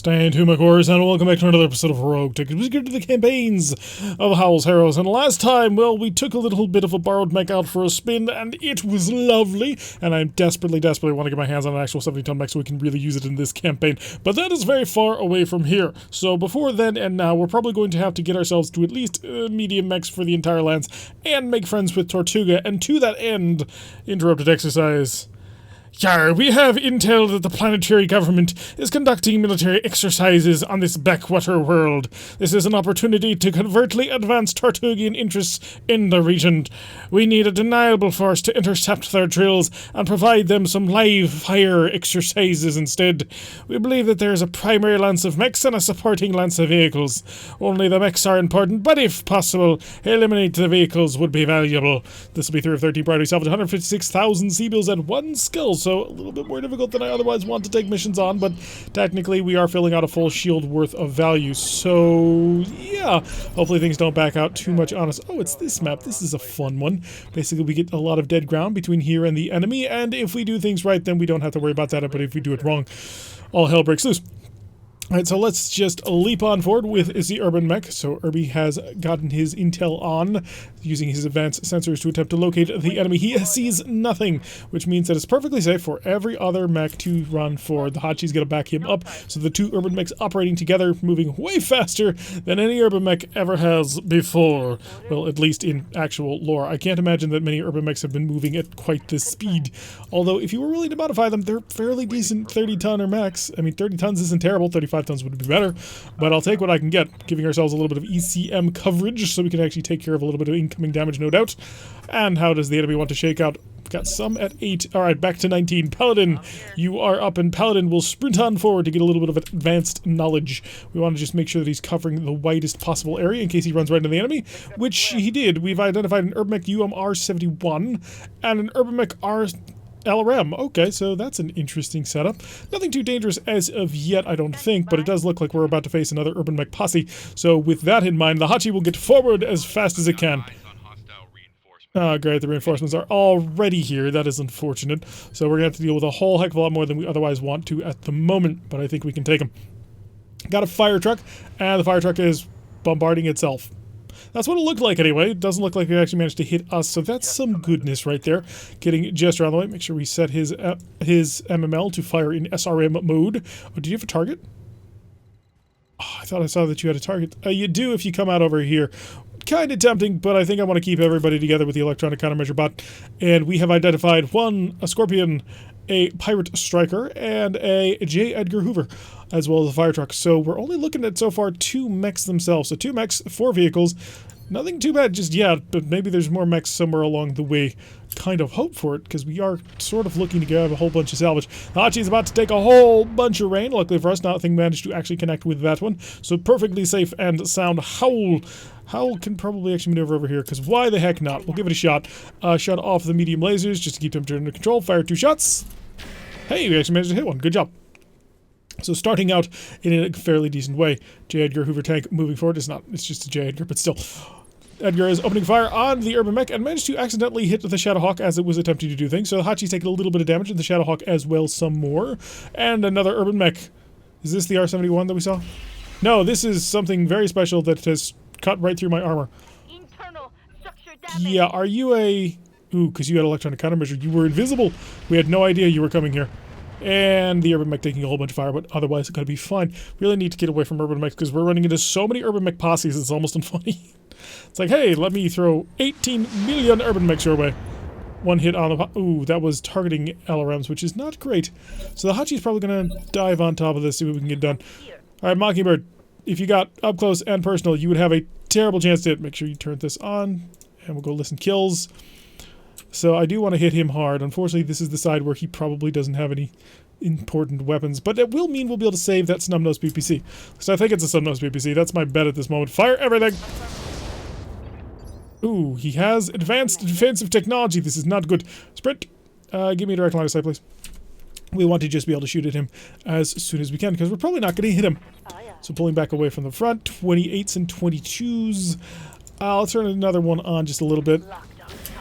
Stand to my course, and welcome back to another episode of RogueTech. We get to the campaigns of Howl's Harrows, and last time, well, we took a little bit of a borrowed mech out for a spin, and it was lovely, and I desperately want to get my hands on an actual 70-ton mech so we can really use it in this campaign, but that is very far away from here. So before then and now, we're probably going to have to get ourselves to at least medium mechs for the entire lands, and make friends with Tortuga, and to that end, interrupted exercise. Yar, we have intel that the planetary government is conducting military exercises on this backwater world. This is an opportunity to covertly advance Tortugian interests in the region. We need a deniable force to intercept their drills and provide them some live fire exercises instead. We believe that there is a primary lance of mechs and a supporting lance of vehicles. Only the mechs are important, but if possible, eliminate the vehicles would be valuable. This will be 3 of 13 priority salvage, 156,000 C-bills and 1 skill. So a little bit more difficult than I otherwise want to take missions on, but technically we are filling out a full shield worth of value, so yeah, hopefully things don't back out too much on us. Oh, it's this map. This is a fun one. Basically, we get a lot of dead ground between here and the enemy, and if we do things right, then we don't have to worry about that, but if we do it wrong, all hell breaks loose. Alright, so let's just leap on forward with the urban mech. So Irby has gotten his intel on, using his advanced sensors to attempt to locate the enemy. He sees nothing, which means that it's perfectly safe for every other mech to run forward. The Hachi's going to back him up, so the two urban mechs operating together, moving way faster than any urban mech ever has before. Well, at least in actual lore. I can't imagine that many urban mechs have been moving at quite this speed. Although, if you were willing to modify them, they're fairly decent 30-tonner mechs. I mean, 30 tons isn't terrible, 35 tons would be better, but I'll take what I can get, giving ourselves a little bit of ECM coverage so we can actually take care of a little bit of incoming damage, no doubt. And how does the enemy want to shake out? Got some at 8. Alright, back to 19. Paladin, you are up, and Paladin will sprint on forward to get a little bit of advanced knowledge. We want to just make sure that he's covering the widest possible area in case he runs right into the enemy, which he did. We've identified an Urban Mech UMR-71 and an Urban Mech LRM. Okay, so that's an interesting setup. Nothing too dangerous as of yet, I don't think, but it does look like we're about to face another Urban Mech posse. So with that in mind, the Hachi will get forward as fast as it can. Oh, great, the reinforcements are already here. That is unfortunate. So we're going to have to deal with a whole heck of a lot more than we otherwise want to at the moment, but I think we can take them. Got a fire truck, and the fire truck is bombarding itself. That's what it looked like anyway. It doesn't look like it actually managed to hit us, so that's some goodness right there. Getting just around the way. Make sure we set his MML to fire in SRM mode. Oh, do you have a target? Oh, I thought I saw that you had a target. You do if you come out over here. Kind of tempting, but I think I want to keep everybody together with the electronic countermeasure bot. And we have identified a Scorpion, a Pirate Striker, and a J. Edgar Hoover, as well as a fire truck. So we're only looking at, so far, 2 mechs themselves. So 2 mechs, 4 vehicles. Nothing too bad just yet, but maybe there's more mechs somewhere along the way. Kind of hope for it, because we are sort of looking to grab a whole bunch of salvage. Hachi's about to take a whole bunch of rain. Luckily for us, nothing managed to actually connect with that one. So perfectly safe and sound. Howl can probably actually maneuver over here, because why the heck not? We'll give it a shot. Shut off the medium lasers just to keep temperature under control. Fire 2 shots. Hey, we actually managed to hit one. Good job. So starting out in a fairly decent way. J. Edgar Hoover tank moving forward. It's just a J. Edgar, but still. Edgar is opening fire on the Urban Mech and managed to accidentally hit the Shadowhawk as it was attempting to do things. So Hachi's taking a little bit of damage, and the Shadowhawk as well some more. And another Urban Mech. Is this the R-71 that we saw? No, this is something very special that has cut right through my armor. Internal structure damage. Yeah, are you a... Ooh, because you had electronic countermeasure. You were invisible. We had no idea you were coming here. And the Urban Mech taking a whole bunch of fire, but otherwise it's going to be fine. Really need to get away from Urban Mechs because we're running into so many Urban Mech posses, it's almost unfunny. It's like, hey, let me throw 18 million Urban Mechs your way. One hit on the... Ooh, that was targeting LRMs, which is not great. So the Hachi's probably going to dive on top of this, see what we can get done. Alright, Mockingbird, if you got up close and personal, you would have a terrible chance to hit. Make sure you turn this on, and we'll go listen kills. So I do want to hit him hard. Unfortunately, this is the side where he probably doesn't have any important weapons, but it will mean we'll be able to save that snub-nosed PPC. So I think it's a snub-nosed PPC. That's my bet at this moment. Fire everything! Ooh, he has advanced defensive technology. This is not good. Sprint! Give me a direct line of sight, please. We want to just be able to shoot at him as soon as we can, because we're probably not going to hit him. So pulling back away from the front, 28s and 22s. I'll turn another one on just a little bit.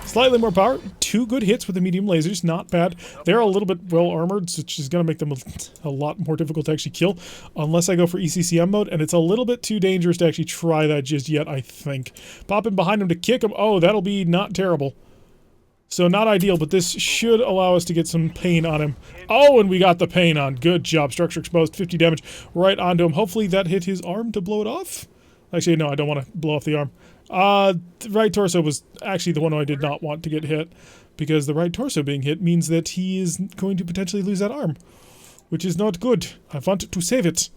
Slightly more power. 2 good hits with the medium lasers. Not bad. They're a little bit well armored, which is going to make them a lot more difficult to actually kill. Unless I go for ECCM mode, and it's a little bit too dangerous to actually try that just yet, I think. Pop in behind him to kick him. Oh, that'll be not terrible. So not ideal, but this should allow us to get some pain on him. Oh, and we got the pain on. Good job. Structure exposed. 50 damage right onto him. Hopefully that hit his arm to blow it off. Actually, no, I don't want to blow off the arm. The right torso was actually the one I did not want to get hit, because the right torso being hit means that he is going to potentially lose that arm, which is not good. I want to save it.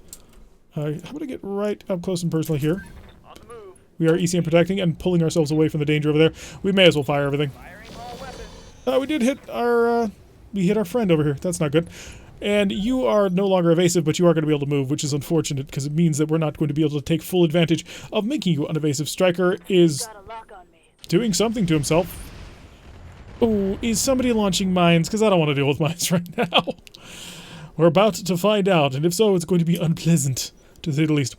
I'm going to get right up close and personal here. We are ECM protecting and pulling ourselves away from the danger over there. We may as well fire everything. We did hit our, we hit our friend over here. That's not good. And you are no longer evasive, but you are going to be able to move, which is unfortunate, because it means that we're not going to be able to take full advantage of making you unevasive. Striker is doing something to himself. Oh, is somebody launching mines? Because I don't want to deal with mines right now. We're about to find out, and if so, it's going to be unpleasant, to say the least.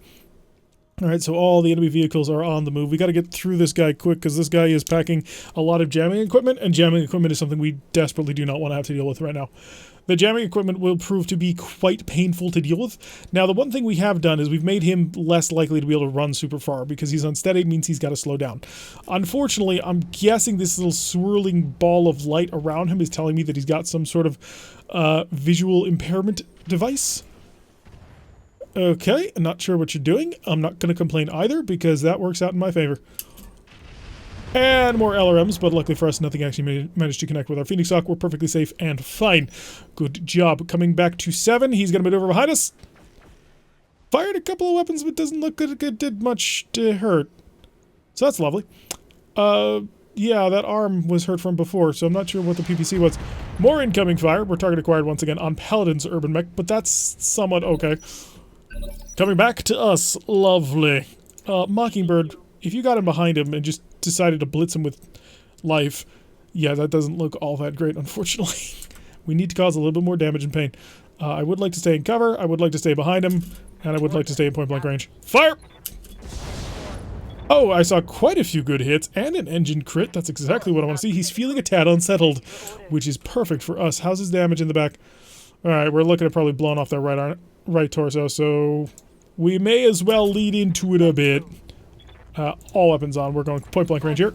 Alright, so all the enemy vehicles are on the move. We got to get through this guy quick, because this guy is packing a lot of jamming equipment, and jamming equipment is something we desperately do not want to have to deal with right now. The jamming equipment will prove to be quite painful to deal with. Now, the one thing we have done is we've made him less likely to be able to run super far, because he's unsteady, means he's got to slow down. Unfortunately, I'm guessing this little swirling ball of light around him is telling me that he's got some sort of visual impairment device. Okay, I'm not sure what you're doing. I'm not going to complain either, because that works out in my favor. And more LRMs, but luckily for us, nothing actually managed to connect with our Phoenix Hawk. We're perfectly safe and fine. Good job. Coming back to 7, he's going to maneuver behind us. Fired a couple of weapons, but doesn't look like it did much to hurt. So that's lovely. Yeah, that arm was hurt from before, so I'm not sure what the PPC was. More incoming fire. We're target acquired once again on Paladin's Urban Mech, but that's somewhat okay. Coming back to us. Lovely. Mockingbird, if you got him behind him and just decided to blitz him with life, yeah, that doesn't look all that great, unfortunately. We need to cause a little bit more damage and pain. I would like to stay in cover, I would like to stay behind him, and I would like to stay in point-blank range. Fire! Oh, I saw quite a few good hits, and an engine crit. That's exactly what I want to see. He's feeling a tad unsettled, which is perfect for us. How's his damage in the back? Alright, we're looking at probably blowing off that right torso, so we may as well lead into it a bit. All weapons on. We're going point-blank range here.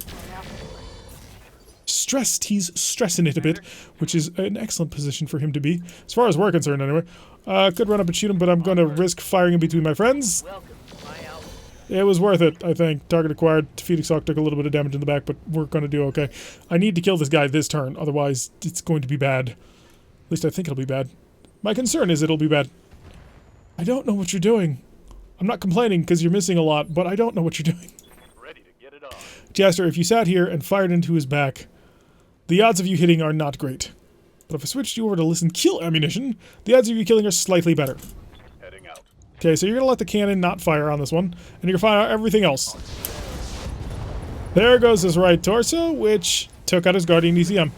Stressed. He's stressing it a bit, which is an excellent position for him to be, as far as we're concerned anyway. Could run up and shoot him, but I'm going to risk firing in between my friends. It was worth it, I think. Target acquired. Phoenix Hawk took a little bit of damage in the back, but we're going to do okay. I need to kill this guy this turn, otherwise it's going to be bad. At least I think it'll be bad. My concern is it'll be bad. I don't know what you're doing. I'm not complaining because you're missing a lot, but I don't know what you're doing. Ready to get it on. Jester, if you sat here and fired into his back, the odds of you hitting are not great. But if I switched you over to listen kill ammunition, the odds of you killing are slightly better. Heading out. Okay, so you're going to let the cannon not fire on this one, and you're going to fire everything else. There goes his right torso, which took out his Guardian ECM.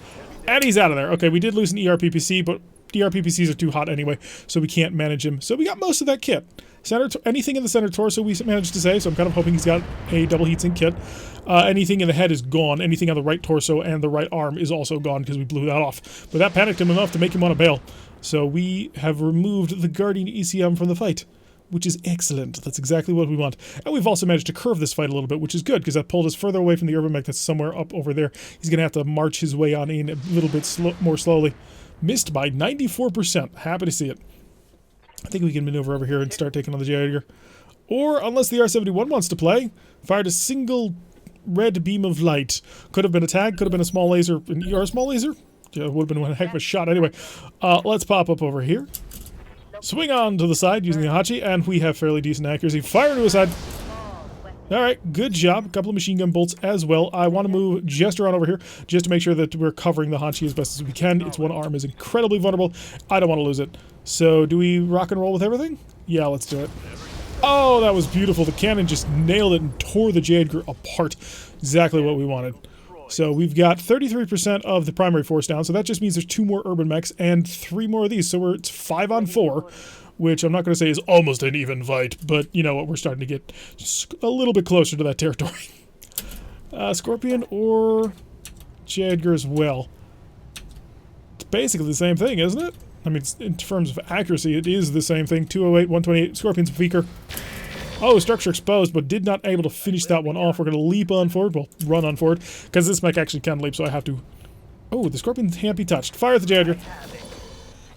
And he's out of there. Okay, we did lose an ERPPC, but ERPPCs are too hot anyway, so we can't manage him. So we got most of that kit. Anything in the center torso we managed to save, so I'm kind of hoping he's got a double heatsink kit. Anything in the head is gone. Anything on the right torso and the right arm is also gone because we blew that off. But that panicked him enough to make him want to bail. So we have removed the Guardian ECM from the fight, which is excellent. That's exactly what we want. And we've also managed to curve this fight a little bit, which is good because that pulled us further away from the Urban Mech that's somewhere up over there. He's going to have to march his way on in a little bit more slowly. Missed by 94%. Happy to see it. I think we can maneuver over here and start taking on the Jaeger. Or, unless the R-71 wants to play, fired a single red beam of light. Could have been a tag, could have been a small laser. An ER small laser? Yeah, it would have been one heck of a shot anyway. Let's pop up over here. Swing on to the side using the Hachi, and we have fairly decent accuracy. Fire to his side. Alright, good job. A couple of machine gun bolts as well. I want to move Jester on over here just to make sure that we're covering the Hachi as best as we can. Its one arm is incredibly vulnerable. I don't want to lose it. So, do we rock and roll with everything? Yeah, let's do it. Oh, that was beautiful. The cannon just nailed it and tore the Jaeger apart. Exactly what we wanted. So, we've got 33% of the primary force down, so that just means there's 2 more urban mechs and 3 more of these. So, it's 5 on 4. Which I'm not going to say is almost an even fight, but you know what, we're starting to get just a little bit closer to that territory. Scorpion or J. Edgar as well. It's basically the same thing, isn't it? I mean, in terms of accuracy, it is the same thing. 208, 128. Scorpion's weaker. Oh, structure exposed, but did not able to finish that one off. We're going to leap on forward. Well, run on forward. Because this mech actually can leap, so I have to... Oh, the Scorpion can't be touched. Fire at the J. Edgar.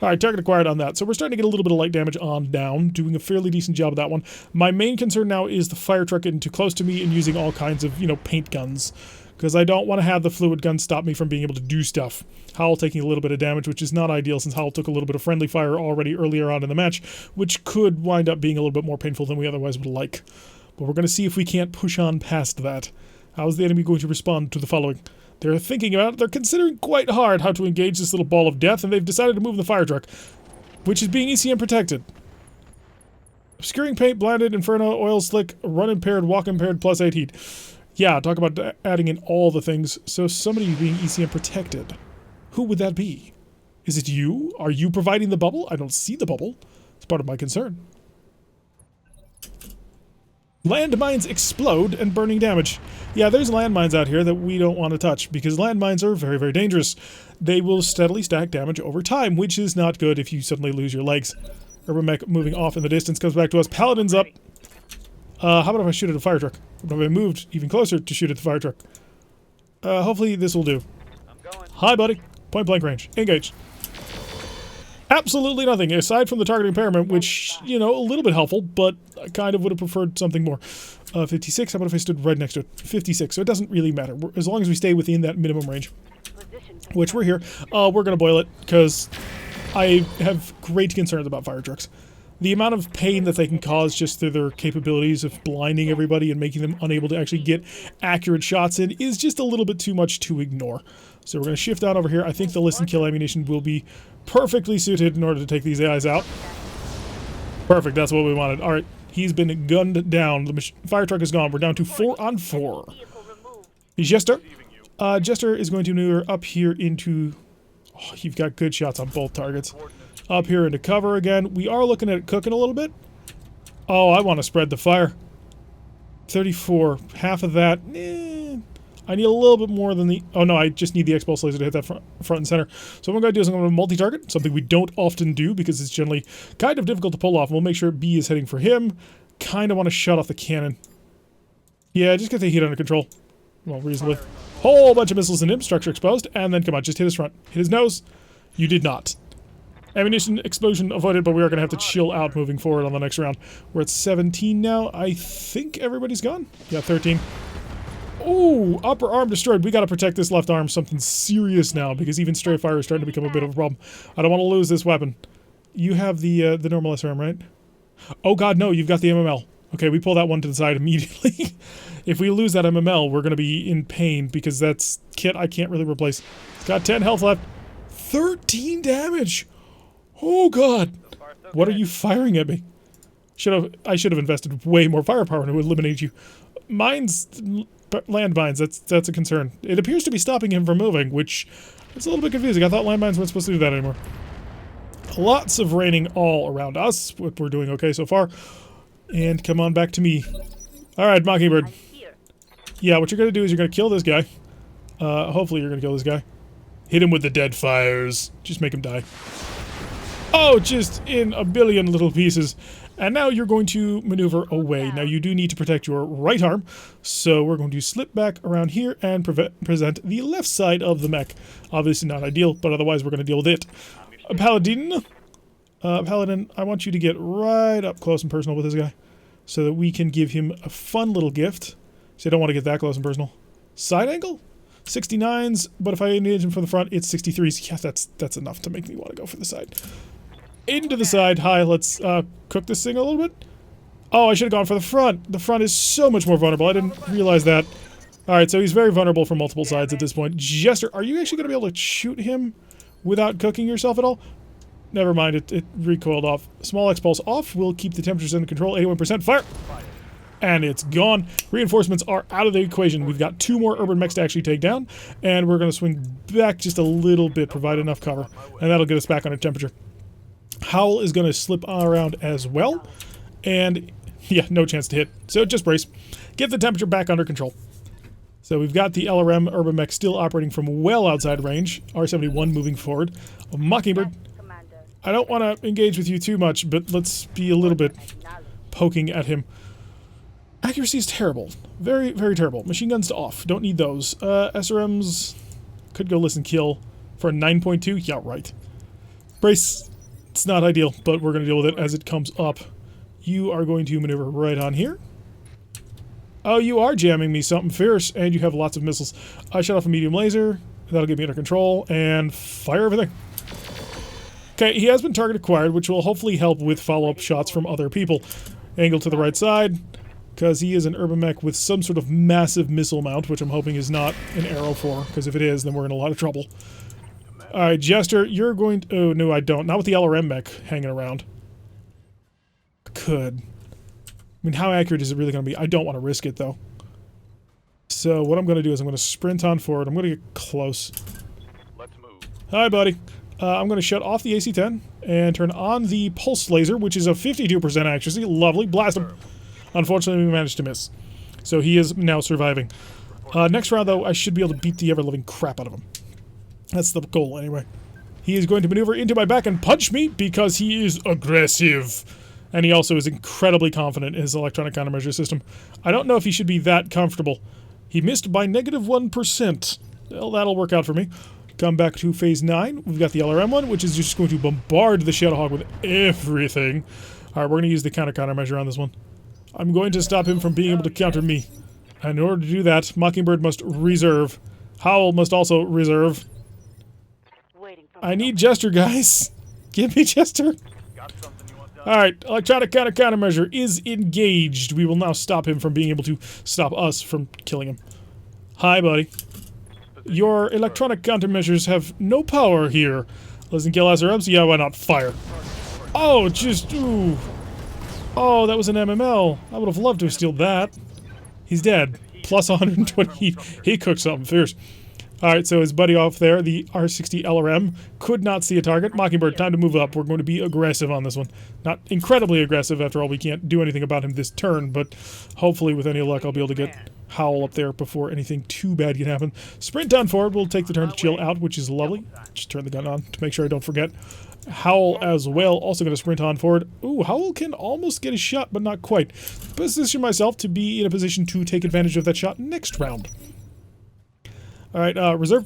Alright, target acquired on that. So we're starting to get a little bit of light damage on down. Doing a fairly decent job of that one. My main concern now is the fire truck getting too close to me and using all kinds of, you know, paint guns. Because I don't want to have the fluid gun stop me from being able to do stuff. Howl taking a little bit of damage, which is not ideal since Howl took a little bit of friendly fire already earlier on in the match, which could wind up being a little bit more painful than we otherwise would like. But we're going to see if we can't push on past that. How is the enemy going to respond to the following? They're thinking about it. They're considering quite hard how to engage this little ball of death, and they've decided to move the fire truck, which is being ECM protected. Obscuring paint, blinded, inferno, oil slick, run impaired, walk impaired, plus 8 heat. Yeah, talk about adding in all the things. So somebody being ECM protected. Who would that be? Is it you? Are you providing the bubble? I don't see the bubble. It's part of my concern. Landmines explode and burning damage. Yeah, there's landmines out here that we don't want to touch because landmines are very, very dangerous. They will steadily stack damage over time, which is not good if you suddenly lose your legs. Urban mech moving off in the distance comes back to us. Paladin's up. How about if I shoot at a fire truck? What if I moved even closer to shoot at the fire truck? Hopefully this will do. Hi, buddy. Point blank range. Engage. Absolutely nothing, aside from the target impairment, which, you know, a little bit helpful, but I kind of would have preferred something more. 56, how about if I stood right next to it? 56, so it doesn't really matter. As long as we stay within that minimum range, which we're here, we're going to boil it, because I have great concerns about fire trucks. The amount of pain that they can cause just through their capabilities of blinding everybody and making them unable to actually get accurate shots in is just a little bit too much to ignore. So we're going to shift out over here. I think the listen kill ammunition will be perfectly suited in order to take these AIs out. Perfect, that's what we wanted. Alright, he's been gunned down. The fire truck is gone. We're down to 4 on 4. Jester. Jester is going to maneuver up here into... Oh, you've got good shots on both targets. Up here into cover again. We are looking at it cooking a little bit. Oh, I want to spread the fire. 34. Half of that. I need a little bit more than the... Oh no, I just need the X-Pulse laser to hit that front and center. So what I'm going to do is I'm going to multi-target, something we don't often do because it's generally kind of difficult to pull off. We'll make sure B is heading for him. Kind of want to shut off the cannon. Yeah, just get the heat under control. Well, reasonably. Whole bunch of missiles in him, structure exposed, and then come on, just hit his front. Hit his nose. You did not. Ammunition explosion avoided, but we are going to have to chill out moving forward on the next round. We're at 17 now. I think everybody's gone. Yeah, 13. Oh, upper arm destroyed. We got to protect this left arm. Something serious now, because even stray fire is starting to become a bit of a problem. I don't want to lose this weapon. You have the normal SRM, right? Oh god, no, you've got the MML. Okay, we pull that one to the side immediately. If we lose that MML, we're going to be in pain, because that's kit I can't really replace. It's got 10 health left. 13 damage! Oh god! What are you firing at me? I should have invested way more firepower to eliminate you. Mines, landmines, that's a concern. It appears to be stopping him from moving, which is a little bit confusing. I thought landmines weren't supposed to do that anymore. Lots of raining all around us, but we're doing okay so far. And come on back to me. Alright, Mockingbird. Yeah, what you're going to do is you're going to kill this guy. Hopefully you're going to kill this guy. Hit him with the dead fires. Just make him die. Oh, just in a billion little pieces. And now you're going to maneuver away. Now you do need to protect your right arm, so we're going to slip back around here and present the left side of the mech. Obviously not ideal, but otherwise we're going to deal with it. Paladin. Paladin, I want you to get right up close and personal with this guy, so that we can give him a fun little gift. So I don't want to get that close and personal. Side angle? 69s, but if I engage him from the front, it's 63s. Yeah, that's enough to make me want to go for the side. Into the side. Hi, let's cook this thing a little bit. Oh, I should have gone for the front. The front is so much more vulnerable. I didn't realize that. Alright, so he's very vulnerable from multiple sides at this point. Jester, are you actually going to be able to shoot him without cooking yourself at all? Never mind, it recoiled off. Small X-Pulse off. We'll keep the temperatures under control. 81%. Fire! And it's gone. Reinforcements are out of the equation. We've got 2 more urban mechs to actually take down. And we're going to swing back just a little bit, provide enough cover. And that'll get us back under temperature. Howl is going to slip around as well. And, yeah, no chance to hit. So just brace. Get the temperature back under control. So we've got the LRM Urban Mech still operating from well outside range. R-71 moving forward. Mockingbird. Commander. I don't want to engage with you too much, but let's be a little bit poking at him. Accuracy is terrible. Very, very terrible. Machine guns to off. Don't need those. SRMs could go listen kill for a 9.2. Yeah, right. Brace. It's not ideal, but we're going to deal with it as it comes up. You are going to maneuver right on here. Oh, you are jamming me something fierce, and you have lots of missiles. I shut off a medium laser. That'll get me under control, and fire everything. Okay, he has been target acquired, which will hopefully help with follow-up shots from other people. Angle to the right side, because he is an urban mech with some sort of massive missile mount, which I'm hoping is not an Arrow 4, because if it is, then we're in a lot of trouble. Alright, Jester, you're going to... Oh, no, I don't. Not with the LRM mech hanging around. Could. I mean, how accurate is it really going to be? I don't want to risk it, though. So what I'm going to do is I'm going to sprint on forward. I'm going to get close. Let's move. Hi, buddy. I'm going to shut off the AC-10 and turn on the pulse laser, which is a 52% accuracy. Lovely. Blast him. Unfortunately, we managed to miss. So he is now surviving. Next round, though, I should be able to beat the ever-living crap out of him. That's the goal, anyway. He is going to maneuver into my back and punch me because he is aggressive. And he also is incredibly confident in his electronic countermeasure system. I don't know if he should be that comfortable. He missed by -1%. Well, that'll work out for me. Come back to phase 9. We've got the LRM one, which is just going to bombard the Shadowhawk with everything. Alright, we're going to use the countermeasure on this one. I'm going to stop him from being able to counter me. And in order to do that, Mockingbird must reserve. Howl must also reserve. I need Jester, guys. Give me Jester. Got something you want done? Alright, electronic countermeasure is engaged. We will now stop him from being able to stop us from killing him. Hi, buddy. Your electronic countermeasures have no power here. Listen, kill SRMs? Yeah, why not? Fire. Oh, just, ooh. Oh, that was an MML. I would have loved to have stealed that. He's dead. Plus 120. He cooked something fierce. Alright, so his buddy off there, the R60 LRM, could not see a target. Mockingbird, time to move up. We're going to be aggressive on this one. Not incredibly aggressive, after all, we can't do anything about him this turn, but hopefully with any luck I'll be able to get Howl up there before anything too bad can happen. Sprint on forward, we'll take the turn to chill out, which is lovely. Just turn the gun on to make sure I don't forget. Howl as well, also going to sprint on forward. Ooh, Howl can almost get a shot, but not quite. Position myself to be in a position to take advantage of that shot next round. Alright, reserve.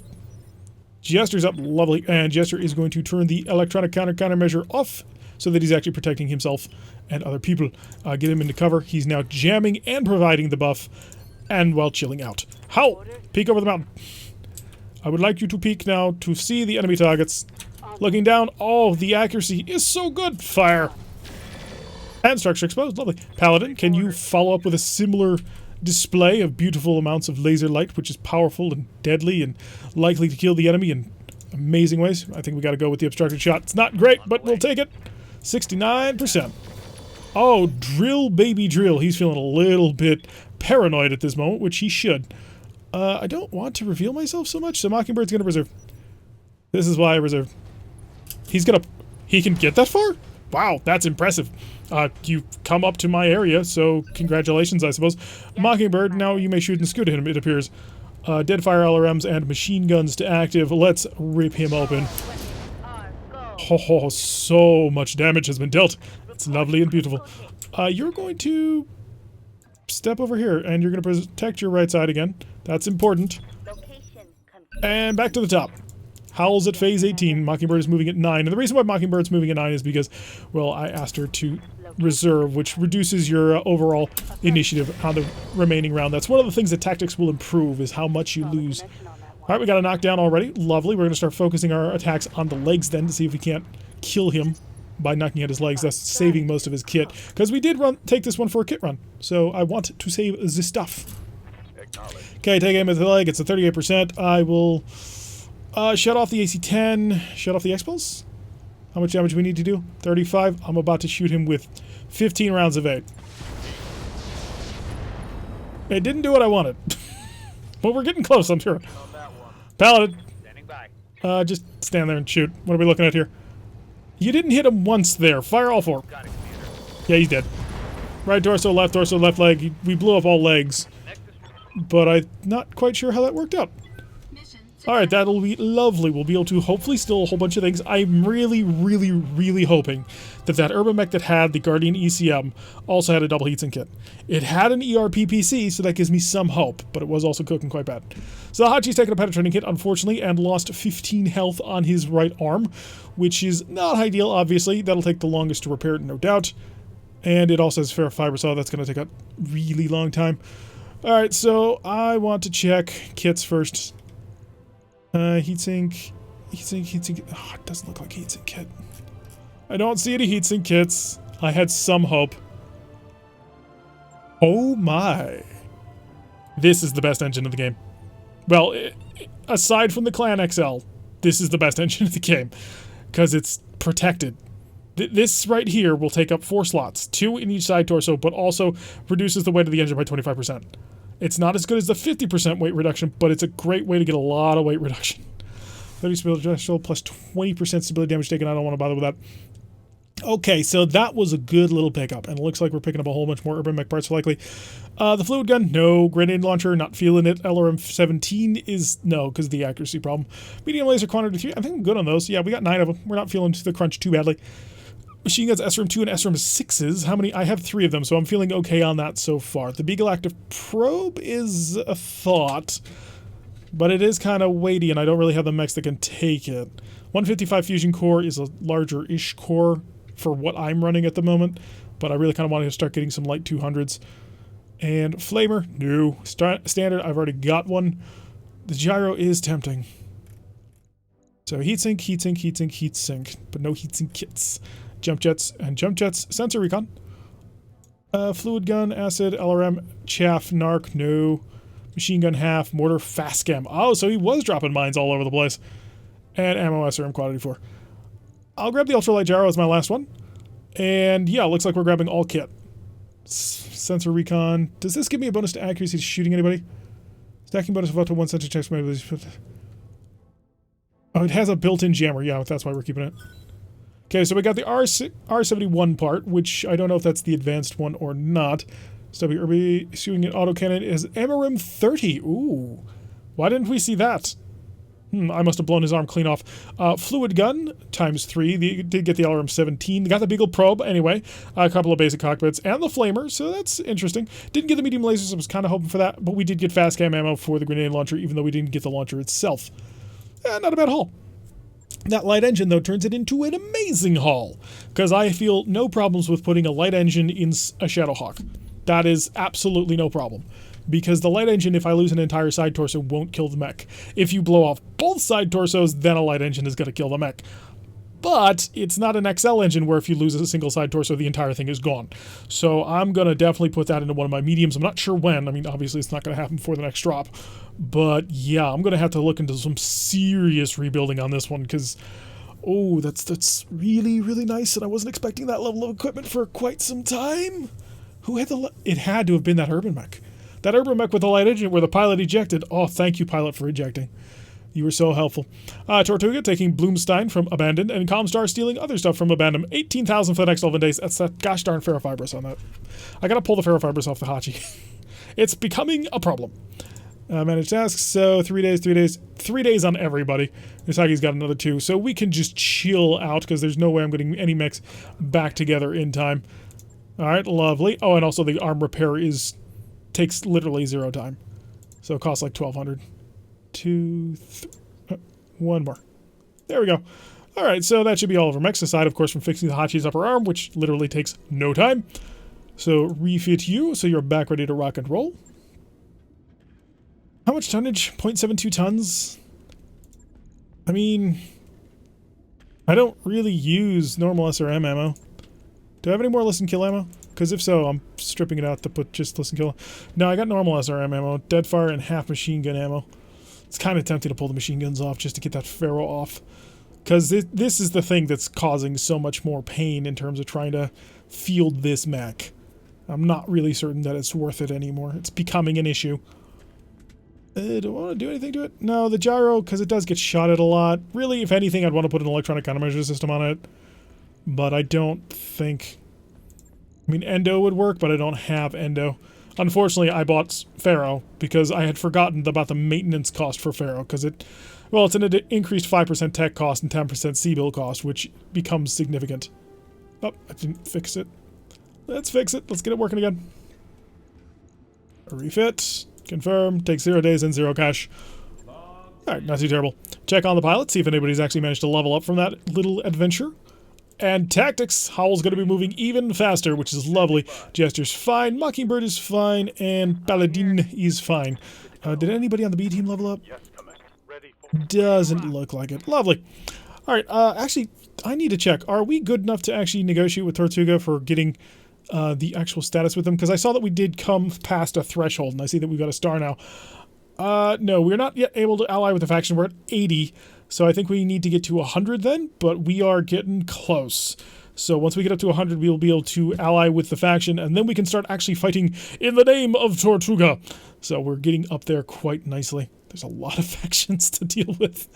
Jester's up, lovely, and Jester is going to turn the electronic countermeasure off so that he's actually protecting himself and other people. Get him into cover. He's now jamming and providing the buff, and while chilling out. Howl! Peek over the mountain. I would like you to peek now to see the enemy targets. Looking down, oh, the accuracy is so good. Fire! And structure exposed, lovely. Paladin, can you follow up with a similar display of beautiful amounts of laser light, which is powerful and deadly and likely to kill the enemy in amazing ways? I think we got to go with the obstructed shot. It's not great, but we'll take it. 69%. Oh, drill, baby, drill. He's feeling a little bit paranoid at this moment, which he should. I don't want to reveal myself so much, so Mockingbird's going to reserve. This is why I reserve. He can get that far? Wow, that's impressive. You've come up to my area, so congratulations, I suppose. Mockingbird, now you may shoot and scoot at him, it appears. Deadfire LRMs and machine guns to active. Let's rip him open. Oh, so much damage has been dealt. It's lovely and beautiful. You're going to step over here, and you're going to protect your right side again. That's important. And back to the top. Howl's at phase 18. Mockingbird is moving at 9. And the reason why Mockingbird's moving at 9 is because, well, I asked her to reserve, which reduces your overall initiative on the remaining round. That's one of the things that tactics will improve, is how much you lose. Alright, we got a knockdown already. Lovely. We're going to start focusing our attacks on the legs then to see if we can't kill him by knocking at his legs, thus saving most of his kit. Because we did take this one for a kit run, so I want to save the stuff. Okay, take aim at the leg. It's a 38%. I will shut off the AC-10, shut off the X-Pulse. How much damage we need to do? 35. I'm about to shoot him with 15 rounds of 8. It didn't do what I wanted. But we're getting close, I'm sure. Paladin. Just stand there and shoot. What are we looking at here? You didn't hit him once there. Fire all 4. Yeah, he's dead. Right torso, left leg. We blew up all legs. but I'm not quite sure how that worked out. Alright, that'll be lovely. We'll be able to hopefully steal a whole bunch of things. I'm really, really, really hoping that that urban mech that had the Guardian ECM also had a double heatsink kit. It had an ERPPC, so that gives me some hope, but it was also cooking quite bad. So the Hachi's taken a penetrating hit, unfortunately, and lost 15 health on his right arm, which is not ideal, obviously. That'll take the longest to repair it, no doubt. And it also has ferrous fiber, so that's going to take a really long time. Alright, so I want to check kits first. Heatsink. Oh, it doesn't look like heatsink kit. I don't see any heatsink kits. I had some hope. Oh my. This is the best engine of the game. Well, aside from the Clan XL, this is the best engine of the game. Because it's protected. This right here will take up 4 slots. 2 in each side torso, but also reduces the weight of the engine by 25%. It's not as good as the 50% weight reduction, but it's a great way to get a lot of weight reduction. 30 stability threshold plus 20% stability damage taken. I don't want to bother with that. Okay, so that was a good little pickup, and it looks like we're picking up a whole bunch more urban mech parts likely. The fluid gun, no. Grenade launcher, not feeling it. LRM-17 is no, because of the accuracy problem. Medium laser quantity 3, I think I'm good on those. Yeah, we got 9 of them. We're not feeling the crunch too badly. Machine guns SRM-2 and SRM-6s. How many? I have 3 of them, so I'm feeling okay on that so far. The Beagle Active Probe is a thought, but it is kind of weighty, and I don't really have the mechs that can take it. 155 Fusion Core is a larger-ish core for what I'm running at the moment, but I really kind of want to start getting some light 200s. And Flamer, no. Standard, I've already got one. The Gyro is tempting. So heatsink, heatsink, heatsink, heatsink, but no heatsink kits. Jump jets and jump jets. Sensor recon. Fluid gun, acid, LRM, chaff, narc, no. Machine gun half, mortar, fast cam. Oh, so he was dropping mines all over the place. And ammo SRM quantity 4. I'll grab the ultralight gyro as my last one. And yeah, looks like we're grabbing all kit. Sensor recon. Does this give me a bonus to accuracy to shooting anybody? Stacking bonus of up to 1 sensor checks. Oh, it has a built-in jammer. Yeah, that's why we're keeping it. Okay, so we got the R71 part, which I don't know if that's the advanced one or not. SWRB shooting an autocannon is MRM 30. Ooh. Why didn't we see that? I must have blown his arm clean off. Fluid gun, times 3. They did get the LRM 17. They got the Beagle Probe, anyway. A couple of basic cockpits. And the Flamer, so that's interesting. Didn't get the medium lasers, I was kind of hoping for that. But we did get fast cam ammo for the grenade launcher, even though we didn't get the launcher itself. Not a bad haul. That light engine, though, turns it into an amazing haul. Because I feel no problems with putting a light engine in a Shadowhawk. That is absolutely no problem. Because the light engine, if I lose an entire side torso, won't kill the mech. If you blow off both side torsos, then a light engine is going to kill the mech. But it's not an XL engine where if you lose a single side torso, the entire thing is gone. So I'm going to definitely put that into one of my mediums. I'm not sure when. I mean, obviously it's not going to happen before the next drop. But yeah, I'm going to have to look into some serious rebuilding on this one because, oh, that's really, really nice. And I wasn't expecting that level of equipment for quite some time. Who had the... It had to have been that urban mech. That urban mech with the light engine where the pilot ejected. Oh, thank you, pilot, for ejecting. You were so helpful. Tortuga taking Bloomstein from Abandoned, and Comstar stealing other stuff from Abandoned. 18,000 for the next 11 days. That's that gosh darn ferrofibrous on that. I gotta pull the ferrofibrous off the Hachi. It's becoming a problem. Managed tasks, so 3 days, 3 days. 3 days on everybody. Usagi's got another 2, so we can just chill out, because there's no way I'm getting any mechs back together in time. Alright, lovely. Oh, and also the arm repair takes literally 0 time. So it costs like 1,200. 2, 3, 1 more. There we go. Alright, so that should be all of our mechs, aside, of course, from fixing the Hachi's upper arm, which literally takes no time. So refit you, so you're back ready to rock and roll. How much tonnage? 0.72 tons? I mean, I don't really use normal SRM ammo. Do I have any more listen kill ammo? Because if so, I'm stripping it out to put just listen kill. No, I got normal SRM ammo, deadfire, and half machine gun ammo. It's kind of tempting to pull the machine guns off just to get that ferro off. Because this is the thing that's causing so much more pain in terms of trying to field this mech. I'm not really certain that it's worth it anymore. It's becoming an issue. Do I want to do anything to it? No, the gyro, because it does get shot at a lot. Really, if anything, I'd want to put an electronic countermeasure system on it. But I don't think... I mean, endo would work, but I don't have endo. Unfortunately, I bought Pharaoh because I had forgotten about the maintenance cost for Pharaoh, because it's an increased 5% tech cost and 10% C-bill cost, which becomes significant. Oh, I didn't fix it. Let's fix it. Let's get it working again. Refit. Confirm. Takes 0 days and 0 cash. Alright, not too terrible. Check on the pilot, see if anybody's actually managed to level up from that little adventure. And tactics. Howl's going to be moving even faster, which is lovely. Jester's fine. Mockingbird is fine. And Paladin is fine. Did anybody on the B team level up? Yes, Commander. Ready for Doesn't look like it. Lovely. Alright, actually, I need to check. Are we good enough to actually negotiate with Tortuga for getting the actual status with them? Because I saw that we did come past a threshold, and I see that we've got a star now. No, we're not yet able to ally with the faction. We're at 80, so I think we need to get to 100 then, but we are getting close. So once we get up to 100, we'll be able to ally with the faction, and then we can start actually fighting in the name of Tortuga. So we're getting up there quite nicely. There's a lot of factions to deal with.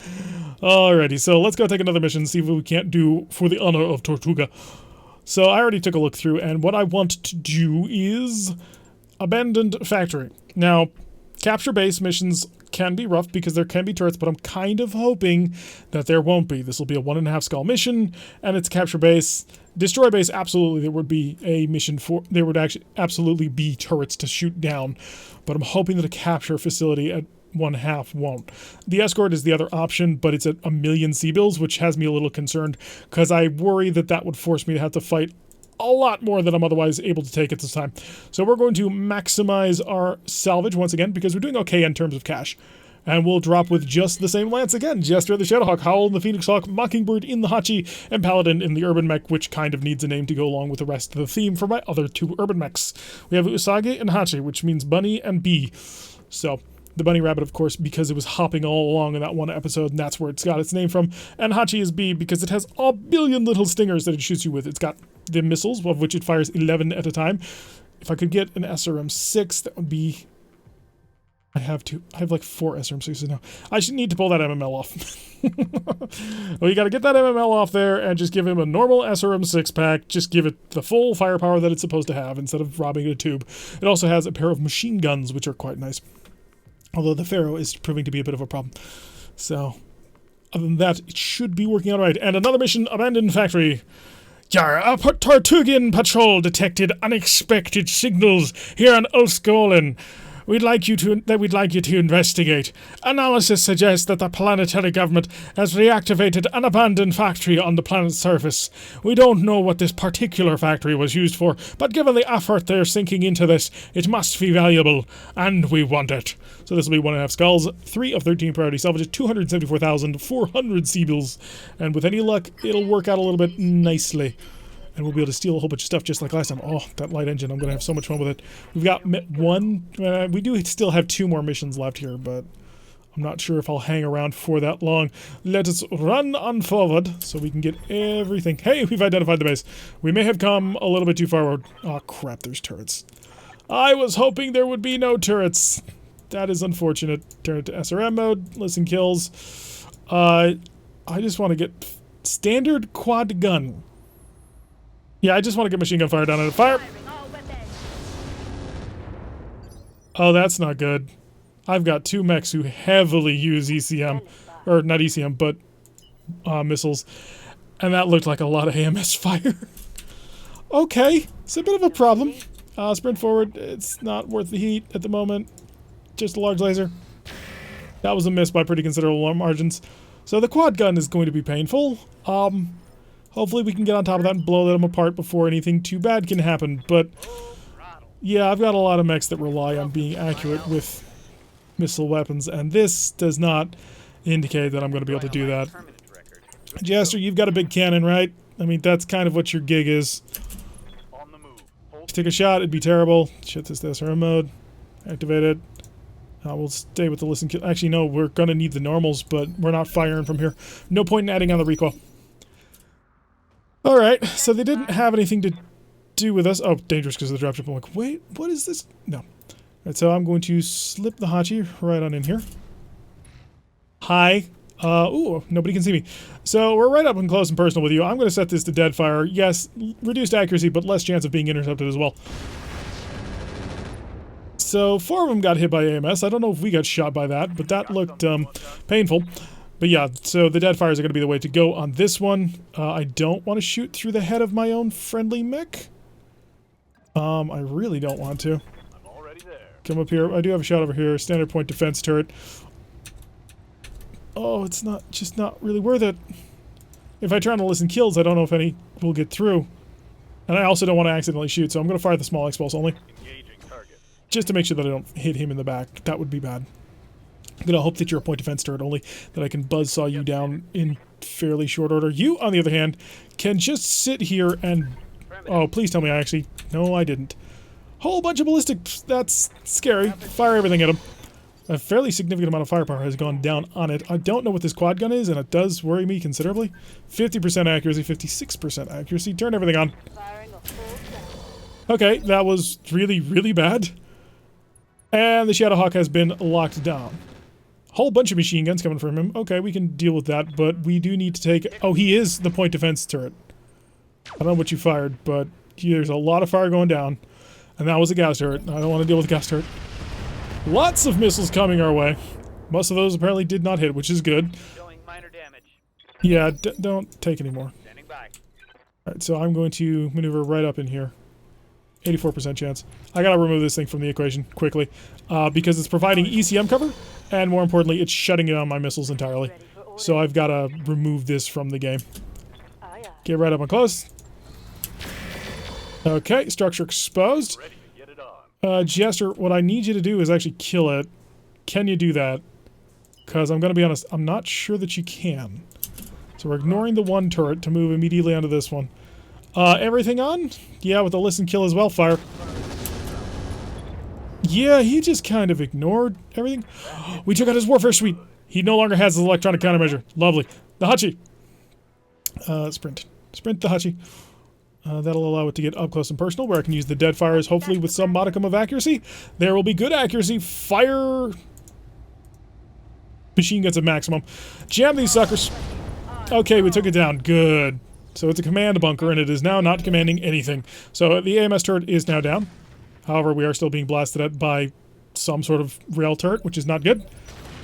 Alrighty, so let's go take another mission, see what we can't do for the honor of Tortuga. So I already took a look through, and what I want to do is abandoned factory. Now, capture base missions can be rough because there can be turrets, but I'm kind of hoping that there won't be. This will be a 1.5 skull mission, and it's capture base. Destroy base, absolutely, there would be a mission for... There would actually absolutely be turrets to shoot down, but I'm hoping that a capture facility at 1/2 won't. The escort is the other option, but it's at 1 million C-bills, which has me a little concerned, because I worry that that would force me to have to fight a lot more than I'm otherwise able to take at this time. So we're going to maximize our salvage once again, because we're doing okay in terms of cash. And we'll drop with just the same lance again. Jester the Shadowhawk, Howl in the Phoenix Hawk, Mockingbird in the Hachi, and Paladin in the Urban Mech, which kind of needs a name to go along with the rest of the theme for my other 2 Urban Mechs. We have Usagi and Hachi, which means bunny and bee. So the bunny rabbit, of course, because it was hopping all along in that one episode, and that's where it's got its name from. And Hachi is bee because it has a billion little stingers that it shoots you with. It's got the missiles, of which it fires 11 at a time. If I could get an SRM-6, that would be... I have like 4 SRM-6s now. I should need to pull that MML off. Well, you gotta get that MML off there and just give him a normal SRM-6 pack. Just give it the full firepower that it's supposed to have instead of robbing a tube. It also has a pair of machine guns, which are quite nice. Although the Pharaoh is proving to be a bit of a problem. So, other than that, it should be working out right. And another mission, abandoned factory. Yar, a Tortugan patrol detected unexpected signals here on Ulsgolan. We'd like you to investigate. Analysis suggests that the planetary government has reactivated an abandoned factory on the planet's surface. We don't know what this particular factory was used for, but given the effort they're sinking into this, it must be valuable, and we want it. So this will be 1.5 skulls, 3 of 13 priority salvages, 274,400 C-bills, and with any luck, it'll work out a little bit nicely. And we'll be able to steal a whole bunch of stuff just like last time. Oh, that light engine. I'm going to have so much fun with it. We've got one. We do still have 2 more missions left here, but I'm not sure if I'll hang around for that long. Let us run on forward so we can get everything. Hey, we've identified the base. We may have come a little bit too far. Oh, crap. There's turrets. I was hoping there would be no turrets. That is unfortunate. Turn it to SRM mode. Listen kills. I just want to get standard quad gun. Yeah, I just want to get machine gun fire down and fire. Oh, that's not good. I've got 2 mechs who heavily use ECM, or not ECM, but missiles, and that looked like a lot of AMS fire. Okay, it's a bit of a problem. Sprint forward. It's not worth the heat at the moment. Just a large laser. That was a miss by pretty considerable margins. So the quad gun is going to be painful. Hopefully we can get on top of that and blow them apart before anything too bad can happen. But, yeah, I've got a lot of mechs that rely on being accurate with missile weapons, and this does not indicate that I'm going to be able to do that. Jester, you've got a big cannon, right? I mean, that's kind of what your gig is. Take a shot, it'd be terrible. Shit, this SRM mode. Activate it. We'll stay with the listen kill. Actually, no, we're going to need the normals, but we're not firing from here. No point in adding on the recoil. Alright, so they didn't have anything to do with us. Oh, dangerous because of the dropship. I'm like, wait, what is this? No. Alright, so I'm going to slip the Hachi right on in here. Hi. Ooh, nobody can see me. So we're right up and close and personal with you. I'm going to set this to dead fire. Yes, reduced accuracy, but less chance of being intercepted as well. So 4 of them got hit by AMS. I don't know if we got shot by that, but that looked painful. But yeah, so the dead fires are going to be the way to go on this one. I don't want to shoot through the head of my own friendly mech. I really don't want to. I'm already there. Come up here. I do have a shot over here. Standard point defense turret. Oh, it's just not really worth it. If I try to listen kills, I don't know if any will get through. And I also don't want to accidentally shoot, so I'm going to fire the small X-pulse only. Engaging target. Just to make sure that I don't hit him in the back. That would be bad. I'm going to hope that you're a point defense turret only, that I can buzzsaw you down in fairly short order. You, on the other hand, can just sit here and... Oh, please tell me I actually... No, I didn't. Whole bunch of ballistics. That's scary. Fire everything at him. A fairly significant amount of firepower has gone down on it. I don't know what this quad gun is, and it does worry me considerably. 50% accuracy, 56% accuracy. Turn everything on. Okay, that was really, really bad. And the Shadowhawk has been locked down. Whole bunch of machine guns coming from him. Okay, we can deal with that, but we do need to take... Oh, he is the point defense turret. I don't know what you fired, but there's a lot of fire going down. And that was a gas turret. I don't want to deal with a gas turret. Lots of missiles coming our way. Most of those apparently did not hit, which is good. Showing minor damage. Yeah, don't take any more. Standing by. Alright, so I'm going to maneuver right up in here. 84% chance. I gotta remove this thing from the equation quickly. Because it's providing ECM cover, and more importantly, it's shutting down my missiles entirely. So I've gotta remove this from the game. Get right up and close. Okay, structure exposed. Ready to get it on. Jester, what I need you to do is actually kill it. Can you do that? Because I'm going to be honest, I'm not sure that you can. So we're ignoring the one turret to move immediately onto this one. Everything on? Yeah, with the listen kill as well, fire. Yeah, he just kind of ignored everything. We took out his warfare suite. He no longer has his electronic countermeasure. Lovely. The Hachi. Sprint. Sprint the Hachi. That'll allow it to get up close and personal, where I can use the dead fires, hopefully with some modicum of accuracy. There will be good accuracy. Fire... Machine guns at maximum. Jam these suckers. Okay, we took it down. Good. So it's a command bunker, and it is now not commanding anything. So the AMS turret is now down. However, we are still being blasted at by some sort of rail turret, which is not good.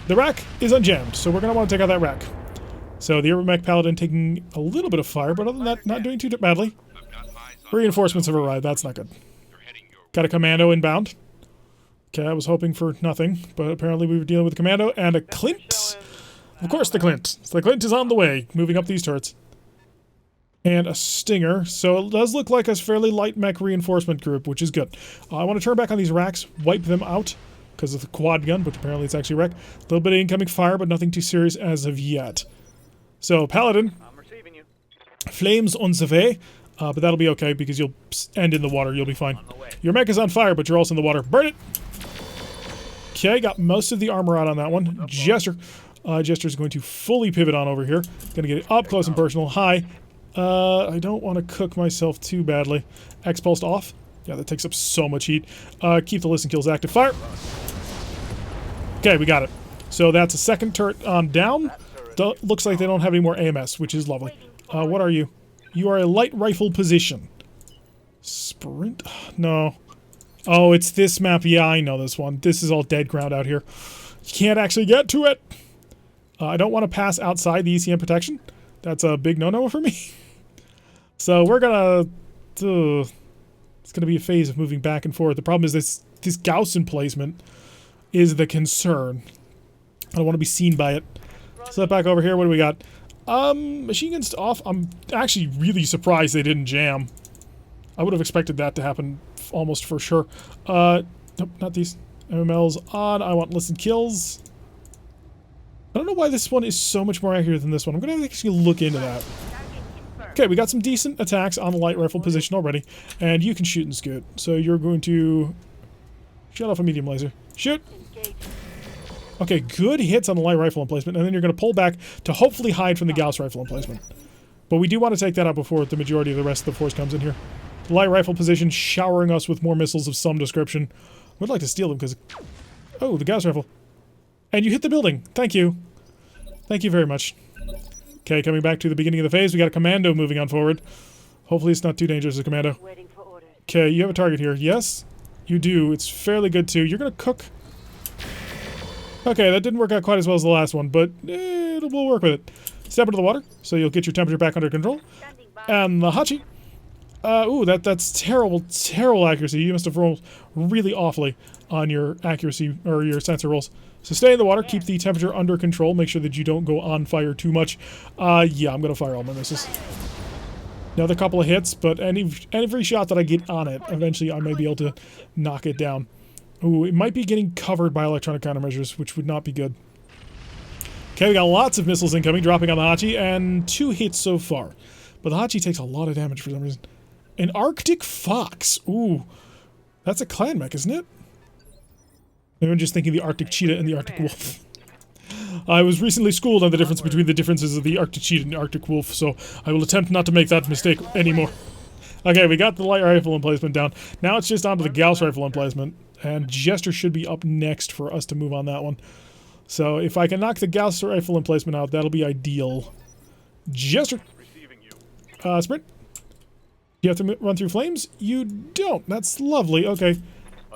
The rack is unjammed, so we're going to want to take out that rack. So the Urban Mech Paladin taking a little bit of fire, but other than that, not doing too badly. Reinforcements have arrived. That's not good. Got a commando inbound. Okay, I was hoping for nothing, but apparently we were dealing with a commando and a Clint. Of course, the Clint. So the Clint is on the way, moving up these turrets. And a Stinger. So it does look like a fairly light mech reinforcement group, which is good. I want to turn back on these racks, wipe them out because of the quad gun, but apparently it's actually wrecked. A little bit of incoming fire, but nothing too serious as of yet. So Paladin. I'm receiving you. Flames on the way. But that'll be okay because you'll end in the water. You'll be fine. Your mech is on fire, but you're also in the water. Burn it! Okay, got most of the armor out on that one. Jester. Jester's going to fully pivot on over here. Gonna get it up close and personal. Hi. I don't want to cook myself too badly. X-pulsed off. Yeah, that takes up so much heat. Keep the listen kills active. Fire! Okay, we got it. So that's a second turret on down. Looks like they don't have any more AMS, which is lovely. What are you? You are a light rifle position. Sprint? No. Oh, it's this map. Yeah, I know this one. This is all dead ground out here. You can't actually get to it. I don't want to pass outside the ECM protection. That's a big no-no for me. So we're gonna... it's gonna be a phase of moving back and forth. The problem is this Gaussian placement is the concern. I don't want to be seen by it. Step back over here. What do we got? Machine guns off. I'm actually really surprised they didn't jam. I would have expected that to happen almost for sure. Nope, not these. MML's on. I want listen kills. I don't know why this one is so much more accurate than this one. I'm going to actually look into that. Okay, we got some decent attacks on the light rifle position already. And you can shoot and scoot. So you're going to shut off a medium laser. Shoot! Okay, good hits on the light rifle emplacement, and then you're going to pull back to hopefully hide from the Gauss rifle emplacement. But we do want to take that out before the majority of the rest of the force comes in here. The light rifle position showering us with more missiles of some description. Would like to steal them because... Oh, the Gauss rifle. And you hit the building. Thank you. Thank you very much. Okay, coming back to the beginning of the phase, we got a commando moving on forward. Hopefully it's not too dangerous as a commando. Okay, you have a target here. Yes? You do. It's fairly good, too. You're going to cook. Okay, that didn't work out quite as well as the last one, but we'll work with it. Step into the water, so you'll get your temperature back under control. Standing by. And the Hachi. Ooh, that's terrible, terrible accuracy. You must have rolled really awfully on your accuracy, or your sensor rolls. So stay in the water, keep the temperature under control, make sure that you don't go on fire too much. Yeah, I'm gonna fire all my missiles. Another couple of hits, but every shot that I get on it, eventually I may be able to knock it down. Ooh, it might be getting covered by electronic countermeasures, which would not be good. Okay, we got lots of missiles incoming, dropping on the Hachi, and 2 hits so far. But the Hachi takes a lot of damage for some reason. An Arctic Fox. Ooh, that's a clan mech, isn't it? Maybe I'm just thinking the Arctic Cheetah and the Arctic Wolf. I was recently schooled on the difference between the differences of the Arctic Cheetah and the Arctic Wolf, so I will attempt not to make that mistake anymore. Okay, we got the light rifle emplacement down. Now it's just onto the Gauss rifle emplacement, and Jester should be up next for us to move on that one. So if I can knock the Gauss rifle emplacement out, that'll be ideal. Jester! Receiving you. Sprint. You have to run through flames? You don't. That's lovely. Okay.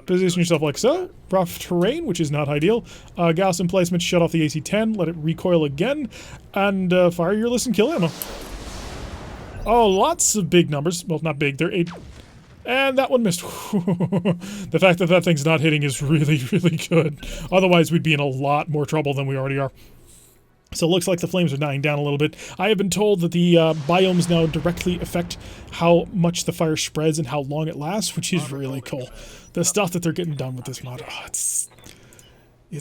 Position yourself like so. Rough terrain, which is not ideal. Gauss emplacement, shut off the AC-10, let it recoil again, and fire your listen kill ammo. Oh, lots of big numbers. Well, not big, they're 8. And that one missed. The fact that that thing's not hitting is really, really good. Otherwise, we'd be in a lot more trouble than we already are. So it looks like the flames are dying down a little bit. I have been told that the biomes now directly affect how much the fire spreads and how long it lasts, which is really cool. The stuff that they're getting done with this mod, oh, it's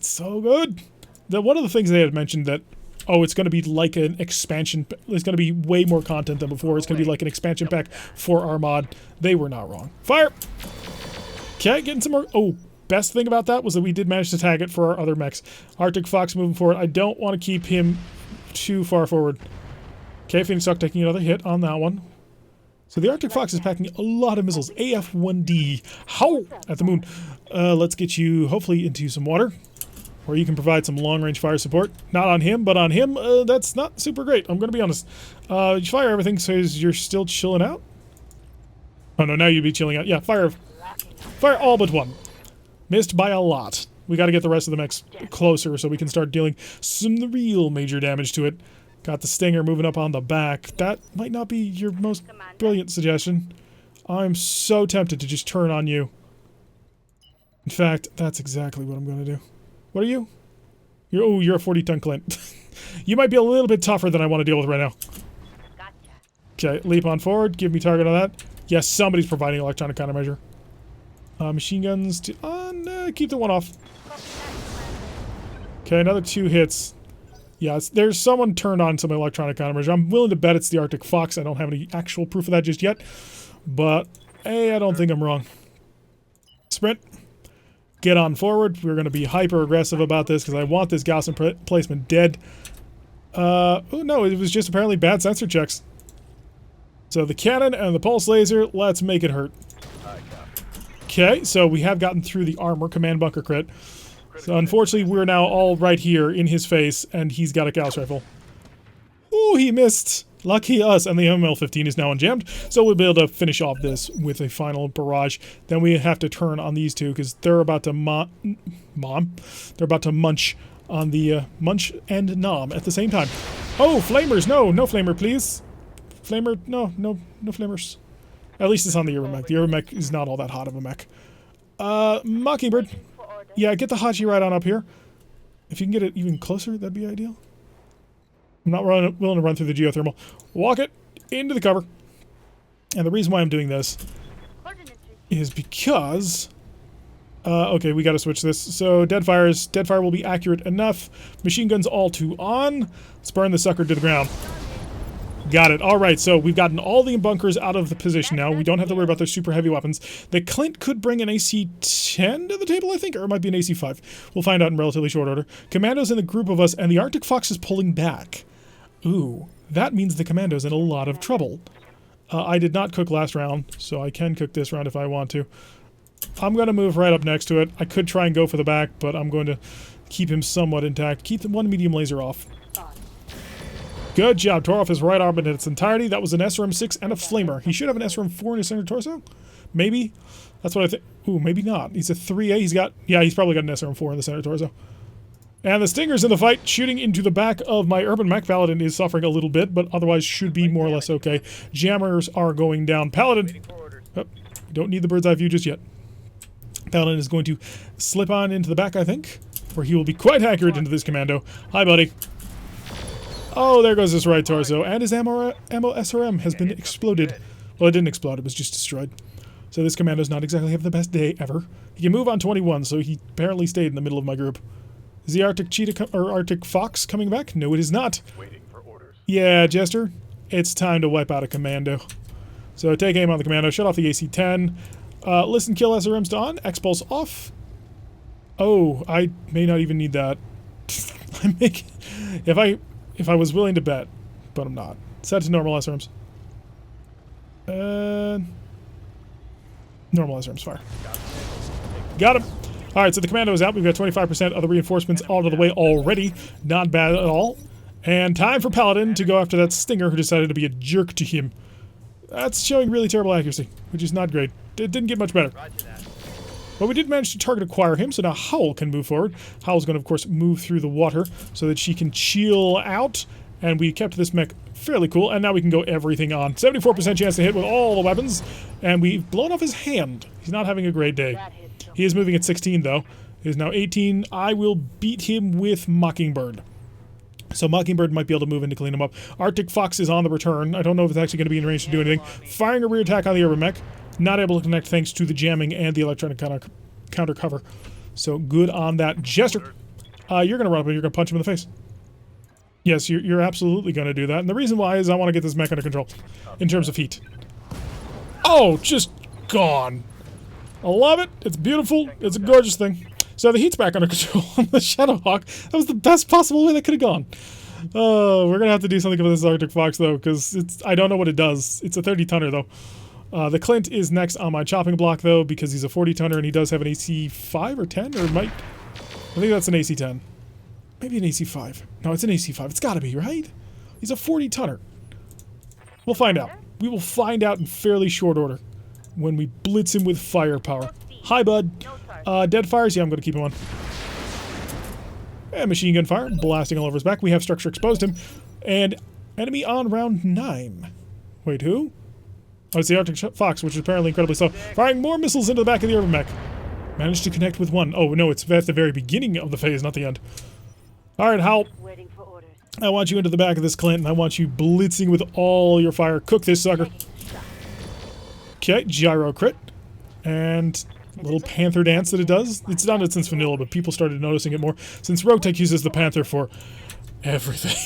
so good. One of the things they had mentioned that, oh, it's going to be like an expansion. There's going to be way more content than before. It's going to be like an expansion pack for our mod. They were not wrong. Fire! Okay, getting some more. Oh, best thing about that was that we did manage to tag it for our other mechs. Arctic Fox moving forward. I don't want to keep him too far forward. Okay, Phoenix Hawk taking another hit on that one. So the Arctic Fox is packing a lot of missiles. AF-1D. Howl at the moon. Let's get you, hopefully, into some water, where you can provide some long-range fire support. Not on him, but on him, that's not super great. I'm going to be honest. You fire everything, so you're still chilling out? Oh, no, now you'd be chilling out. Yeah, fire all but one. Missed by a lot. We got to get the rest of the mechs closer so we can start dealing some real major damage to it. Got the Stinger moving up on the back. That might not be your most brilliant suggestion. I'm so tempted to just turn on you. In fact, that's exactly what I'm going to do. What are you? You're a 40-ton Clint. You might be a little bit tougher than I want to deal with right now. Gotcha. Okay, leap on forward. Give me target on that. Yes, somebody's providing electronic countermeasure. Machine guns to keep the one off. Okay, another 2 hits. Yeah, there's someone turned on some electronic countermeasure. I'm willing to bet it's the Arctic Fox. I don't have any actual proof of that just yet. But, hey, I don't think I'm wrong. Sprint. Get on forward. We're going to be hyper-aggressive about this because I want this Gauss placement dead. Oh, no, it was just apparently bad sensor checks. So the cannon and the pulse laser, let's make it hurt. Okay, so we have gotten through the armor, command bunker crit. So unfortunately, we're now all right here in his face, and he's got a Gauss rifle. Oh, he missed. Lucky us, and the ML-15 is now unjammed, so we'll be able to finish off this with a final barrage. Then we have to turn on these two, because they're about to they're about to munch on the munch and nom at the same time. Oh, flamers! No flamer, please. Flamer, no flamers. At least it's on the Euromech. The Euromech is not all that hot of a mech. Mockingbird. Yeah, get the Hachi right on up here. If you can get it even closer, that'd be ideal. I'm not willing to run through the geothermal. Walk it into the cover. And the reason why I'm doing this is because... okay, we gotta switch this. So, Deadfire will be accurate enough. Machine guns all 2 on. Let's burn the sucker to the ground. Got it. Alright, so we've gotten all the bunkers out of the position now. We don't have to worry about their super heavy weapons. The Clint could bring an AC-10 to the table, I think, or it might be an AC-5. We'll find out in relatively short order. Commandos in the group of us, and the Arctic Fox is pulling back. Ooh, that means the Commando's in a lot of trouble. I did not cook last round, so I can cook this round if I want to. I'm going to move right up next to it. I could try and go for the back, but I'm going to keep him somewhat intact. Keep the one medium laser off. Good job. Tore off his right arm in its entirety. That was an SRM-6 and a flamer. He should have an SRM-4 in his center torso. Maybe. That's what I think. Ooh, maybe not. He's a 3A. He's got... Yeah, he's probably got an SRM4 in the center torso. And the Stinger's in the fight, shooting into the back of my Urban Mech. Paladin is suffering a little bit, but otherwise should be more or less okay. Jammers are going down. Paladin... Oh, don't need the bird's eye view just yet. Paladin is going to slip on into the back, I think, where he will be quite accurate into this commando. Hi, buddy. Oh, there goes his right torso, and his ammo SRM has been exploded. Well, it didn't explode, it was just destroyed. So this commando's not exactly having the best day ever. He can move on 21, so he apparently stayed in the middle of my group. Is the Arctic Cheetah or Arctic Fox coming back? No, it is not. Waiting for orders. Yeah, Jester, it's time to wipe out a commando. So take aim on the commando, shut off the AC-10. Listen, kill SRMs to on, X-Pulse off. Oh, I may not even need that. If I was willing to bet, but I'm not. Set to normal SRMs. Normal SRMs fire. Got him. Alright, so the commando is out. We've got 25% of the reinforcements out of the way already. Not bad at all. And time for Paladin to go after that Stinger who decided to be a jerk to him. That's showing really terrible accuracy, which is not great. It didn't get much better. But we did manage to target acquire him, so now Howl can move forward. Howl's going to, of course, move through the water so that she can chill out. And we kept this mech fairly cool, and now we can go everything on. 74% chance to hit with all the weapons, and we've blown off his hand. He's not having a great day. He is moving at 16, though. He is now 18. I will beat him with Mockingbird. So Mockingbird might be able to move in to clean him up. Arctic Fox is on the return. I don't know if it's actually going to be in range to do anything. Firing a rear attack on the Urban Mech. Not able to connect thanks to the jamming and the electronic counter cover. So good on that. Jester, you're going to run up and you're going to punch him in the face. Yes, you're absolutely going to do that. And the reason why is I want to get this mech under control in terms of heat. Oh, just gone. I love it. It's beautiful. It's a gorgeous thing. So the heat's back under control on the Shadowhawk. That was the best possible way that could have gone. Oh, we're going to have to do something with this Arctic Fox, though, because I don't know what it does. It's a 30-tonner, though. The Clint is next on my chopping block, though, because he's a 40-tonner, and he does have an AC 5 or 10, or might... I think that's an AC 10. Maybe an AC 5. No, it's an AC 5. It's got to be, right? He's a 40-tonner. We'll find out. We will find out in fairly short order when we blitz him with firepower. Hi, bud. Dead fires? Yeah, I'm going to keep him on. And machine gun fire, blasting all over his back. We have structure exposed him. And enemy on round 9. Wait, who? Oh, it's the Arctic Fox, which is apparently incredibly slow. Firing more missiles into the back of the Urban Mech. Managed to connect with one. Oh, no, it's at the very beginning of the phase, not the end. Alright, Howl. I want you into the back of this Clint, and I want you blitzing with all your fire. Cook this sucker. Okay, gyro crit. And a little panther dance that it does. It's done it since vanilla, but people started noticing it more since RogueTech uses the panther for everything.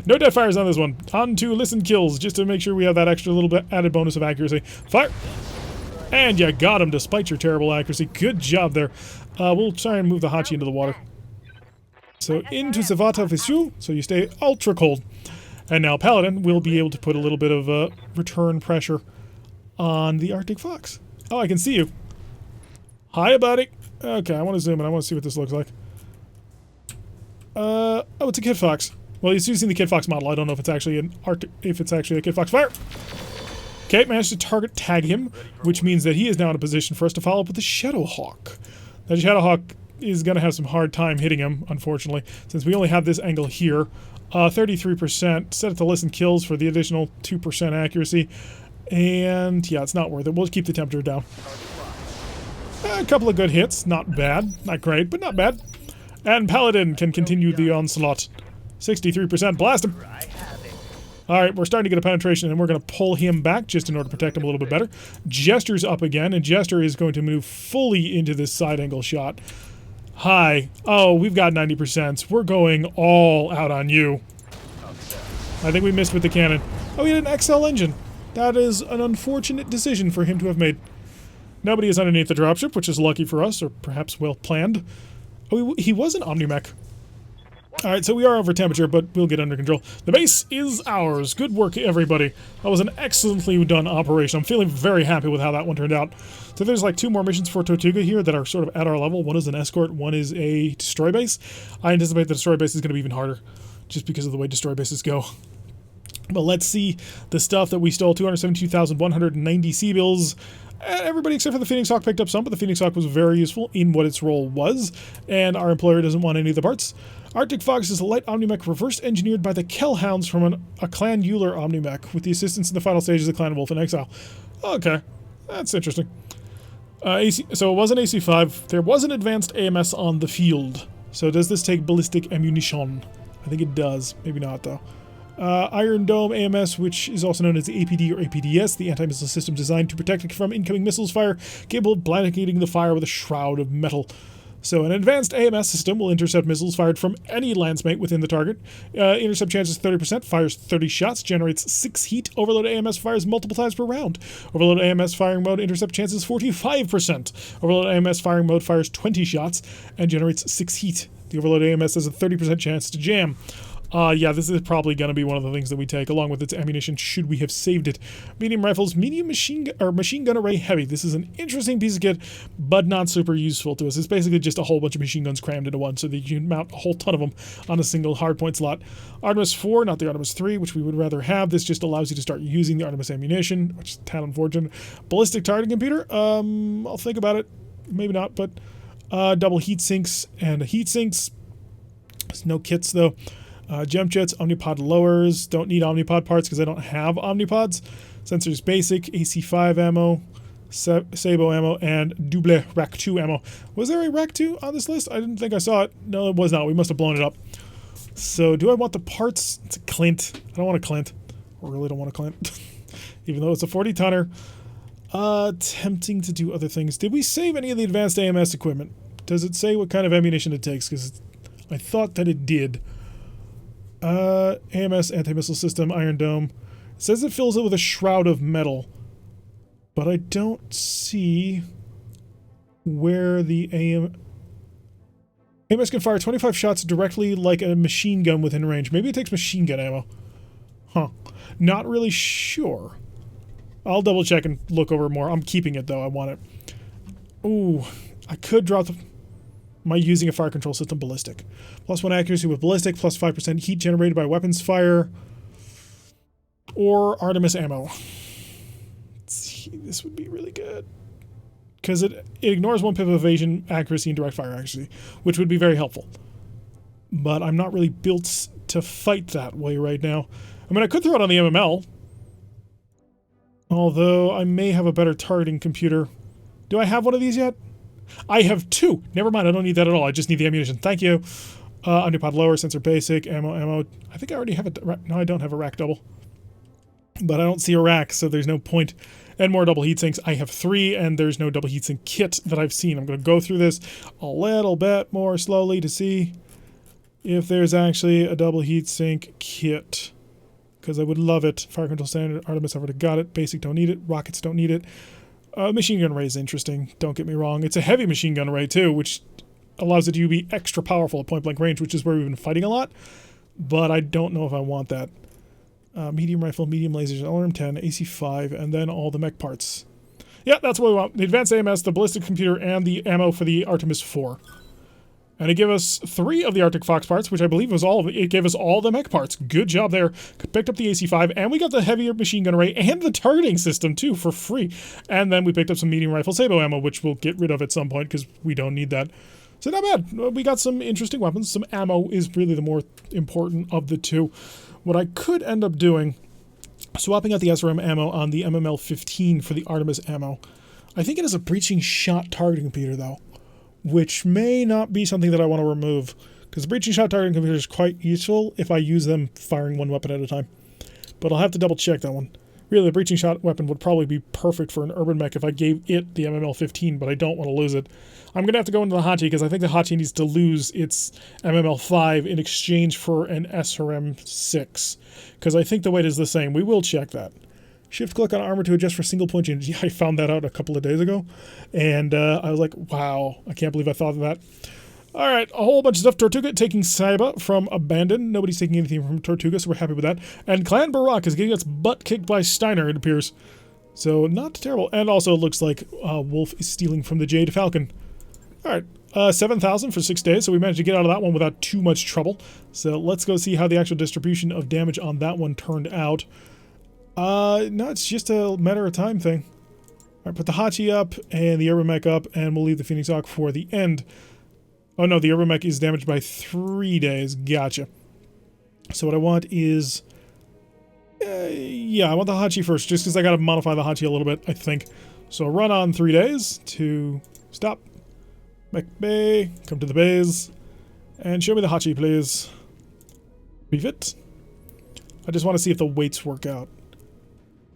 No dead fires on this one. On to listen kills, just to make sure we have that extra little bit added bonus of accuracy. Fire! And you got him despite your terrible accuracy. Good job there. We'll try and move the Hachi into the water. So into Zavata Visu, so you stay ultra cold. And now Paladin will be able to put a little bit of return pressure on the Arctic Fox. Oh, I can see you. Hiya, buddy. Okay, I want to zoom in. I want to see what this looks like. Oh, it's a Kid Fox. Well, he's using the Kid Fox model. I don't know if it's actually an if it's actually a Kid Fox. Fire! Okay, managed to target tag him, which means that he is now in a position for us to follow up with the Shadowhawk. That Shadowhawk is going to have some hard time hitting him, unfortunately, since we only have this angle here. 33%. Set it to listen kills for the additional 2% accuracy. And yeah, it's not worth it. We'll keep the temperature down. A couple of good hits. Not bad. Not great, but not bad. And Paladin can continue the onslaught. 63%. Blast him. Alright, we're starting to get a penetration, and we're going to pull him back just in order to protect him a little bit better. Jester's up again, and Jester is going to move fully into this side angle shot. Hi. Oh, we've got 90%. We're going all out on you. I think we missed with the cannon. Oh, he had an XL engine. That is an unfortunate decision for him to have made. Nobody is underneath the dropship, which is lucky for us, or perhaps well planned. Oh, he was an Omni-Mech. Alright, so we are over temperature, but we'll get under control. The base is ours. Good work, everybody. That was an excellently done operation. I'm feeling very happy with how that one turned out. So there's like 2 more missions for Tortuga here that are sort of at our level. One is an escort, one is a destroy base. I anticipate the destroy base is going to be even harder, just because of the way destroy bases go. But let's see the stuff that we stole. 272,190 C-bills. Everybody except for the Phoenix Hawk picked up some, but the Phoenix Hawk was very useful in what its role was, and our employer doesn't want any of the parts. Arctic Fox is a light omnimech reverse engineered by the Kellhounds from a Clan Euler omnimech with the assistance in the final stages of Clan Wolf in Exile. Okay, that's interesting. So it was an AC-5. There was an advanced AMS on the field. So does this take ballistic ammunition? I think it does. Maybe not, though. Iron Dome AMS, which is also known as the APD or APDS, the anti-missile system designed to protect it from incoming missiles fire, capable of blanketing the fire with a shroud of metal. So an advanced AMS system will intercept missiles fired from any landsmate within the target. Intercept chance is 30%, fires 30 shots, generates 6 heat. Overload AMS fires multiple times per round. Overload AMS firing mode intercept chance is 45%. Overload AMS firing mode fires 20 shots and generates 6 heat. The Overload AMS has a 30% chance to jam. Yeah, this is probably going to be one of the things that we take, along with its ammunition, should we have saved it. Medium rifles, medium machine gun array heavy. This is an interesting piece of kit, but not super useful to us. It's basically just a whole bunch of machine guns crammed into one, so that you can mount a whole ton of them on a single hardpoint slot. Artemis 4, not the Artemis 3, which we would rather have. This just allows you to start using the Artemis ammunition, which is tad unfortunate. Ballistic targeting computer, I'll think about it. Maybe not, but double heat sinks and heat sinks. There's no kits, though. Gem jets, omnipod lowers, don't need omnipod parts because I don't have omnipods. Sensors basic, AC-5 ammo, Sabo ammo, and double Rack 2 ammo. Was there a Rack 2 on this list? I didn't think I saw it. No, it was not. We must have blown it up. So do I want the parts? It's a Clint. I don't want a Clint. I really don't want a Clint. Even though it's a 40-tonner. Tempting to do other things. Did we save any of the advanced AMS equipment? Does it say what kind of ammunition it takes? Because I thought that it did. AMS anti-missile system, Iron Dome. It says it fills it with a shroud of metal, but I don't see where the AMS can fire 25 shots directly like a machine gun within range. Maybe it takes machine gun ammo. Huh. Not really sure. I'll double check and look over more. I'm keeping it though. I want it. Ooh, I could drop the... Am I using a fire control system ballistic? +1 accuracy with ballistic, +5% heat generated by weapons fire, or Artemis ammo. This would be really good. Because it ignores 1 pip of evasion, accuracy, and direct fire accuracy, which would be very helpful. But I'm not really built to fight that way right now. I mean, I could throw it on the MML. Although, I may have a better targeting computer. Do I have one of these yet? I have 2. Never mind, I don't need that at all. I just need the ammunition. Thank you. Underpod lower, sensor basic, ammo. I think I already have a... No, I don't have a rack double. But I don't see a rack, so there's no point. And more double heat sinks. I have 3, and there's no double heatsink kit that I've seen. I'm going to go through this a little bit more slowly to see if there's actually a double heatsink kit. Because I would love it. Fire control standard, Artemis, I've already got it. Basic, don't need it. Rockets, don't need it. Machine gun array is interesting, don't get me wrong. It's a heavy machine gun array too, which allows it to be extra powerful at point blank range, which is where we've been fighting a lot. But I don't know if I want that. Medium rifle, medium lasers, LRM 10, AC-5, and then all the mech parts. Yeah, that's what we want. The advanced AMS, the ballistic computer, and the ammo for the Artemis 4. And it gave us 3 of the Arctic Fox parts, which I believe was all of it. It gave us all the mech parts. Good job there. Picked up the AC-5, and we got the heavier machine gun array and the targeting system, too, for free. And then we picked up some medium rifle Sabo ammo, which we'll get rid of at some point, because we don't need that. So not bad. We got some interesting weapons. Some ammo is really the more important of the two. What I could end up doing, swapping out the SRM ammo on the MML-15 for the Artemis ammo. I think it has a breaching shot targeting computer, though, which may not be something that I want to remove, because the breaching shot targeting computer is quite useful if I use them firing one weapon at a time. But I'll have to double check that one. Really, the breaching shot weapon would probably be perfect for an urban mech if I gave it the MML-15, but I don't want to lose it. I'm going to have to go into the Hachi, because I think the Hachi needs to lose its MML-5 in exchange for an SRM-6, because I think the weight is the same. We will check that. Shift-click on armor to adjust for single-point change. Yeah, I found that out a couple of days ago, and I was like, wow, I can't believe I thought of that. All right, a whole bunch of stuff. Tortuga taking Saiba from Abandon. Nobody's taking anything from Tortuga, so we're happy with that. And Clan Barak is getting its butt kicked by Steiner, it appears. So, not terrible. And also, it looks like Wolf is stealing from the Jade Falcon. All right, 7,000 for 6 days, so we managed to get out of that one without too much trouble. So, let's go see how the actual distribution of damage on that one turned out. No, it's just a matter of time thing. Alright, put the Hachi up and the Urban up, and we'll leave the Phoenix Hawk for the end. Oh no, the Urban is damaged by 3 days. Gotcha. So what I want is... yeah, I want the Hachi first, just because I gotta modify the Hachi a little bit, I think. So run on 3 days to stop. Mech Bay, come to the bays, and show me the Hachi, please. Refit. I just want to see if the weights work out.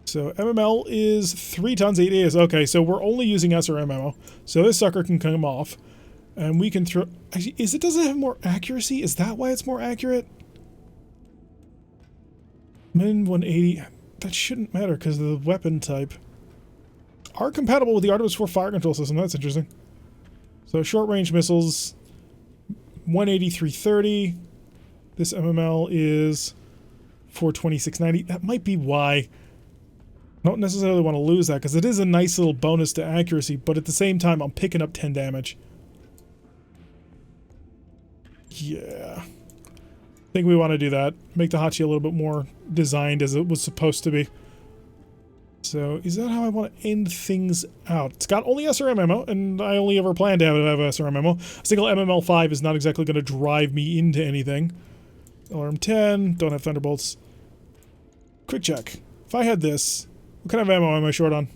So MML is 3 tons, 8 days. Okay, so we're only using SRM ammo, so this sucker can come off. And we can throw... Actually, does it have more accuracy? Is that why it's more accurate? Min 180. That shouldn't matter because of the weapon type. Are compatible with the Artemis 4 fire control system. That's interesting. So short range missiles, 180, 330. This MML is 420, 690. That might be why. I don't necessarily want to lose that because it is a nice little bonus to accuracy, but at the same time, I'm picking up 10 damage. Yeah. I think we want to do that. Make the Hachi a little bit more designed as it was supposed to be. So, is that how I want to end things out? It's got only SRM ammo, and I only ever plan to have SRM ammo. A single MML5 is not exactly going to drive me into anything. Alarm 10, don't have Thunderbolts. Quick check. If I had this, what kind of ammo am I short on?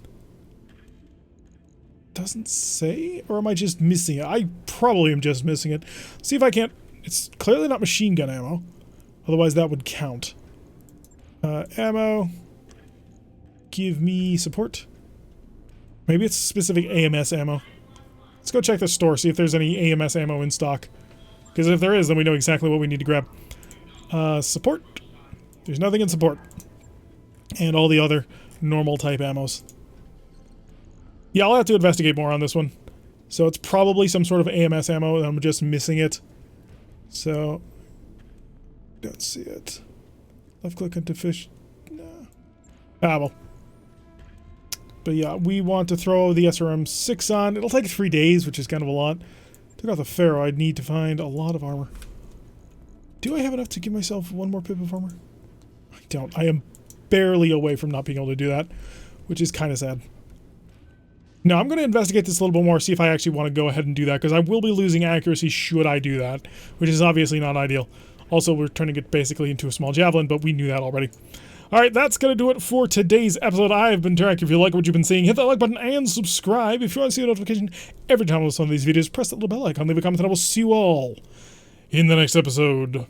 Doesn't say? Or am I just missing it? I probably am just missing it. See if I can't... It's clearly not machine gun ammo. Otherwise that would count. Ammo... Give me support. Maybe it's specific AMS ammo. Let's go check the store, see if there's any AMS ammo in stock. Because if there is, then we know exactly what we need to grab. Support. There's nothing in support. And all the other normal type ammos. Yeah, I'll have to investigate more on this one. So it's probably some sort of AMS ammo, and I'm just missing it. So... Don't see it. Left click into fish. No. Ah, well. But yeah, we want to throw the SRM-6 on. It'll take 3 days, which is kind of a lot. Took out the Pharaoh. I'd need to find a lot of armor. Do I have enough to give myself one more pip of armor? I don't. I am barely away from not being able to do that, which is kind of sad. Now, I'm going to investigate this a little bit more, see if I actually want to go ahead and do that, because I will be losing accuracy should I do that, which is obviously not ideal. Also, we're turning it basically into a small javelin, but we knew that already. Alright, that's going to do it for today's episode. I've been Tarek. If you like what you've been seeing, hit that like button and subscribe. If you want to see a notification every time I post one of these videos, press that little bell icon, leave a comment, and I will see you all in the next episode.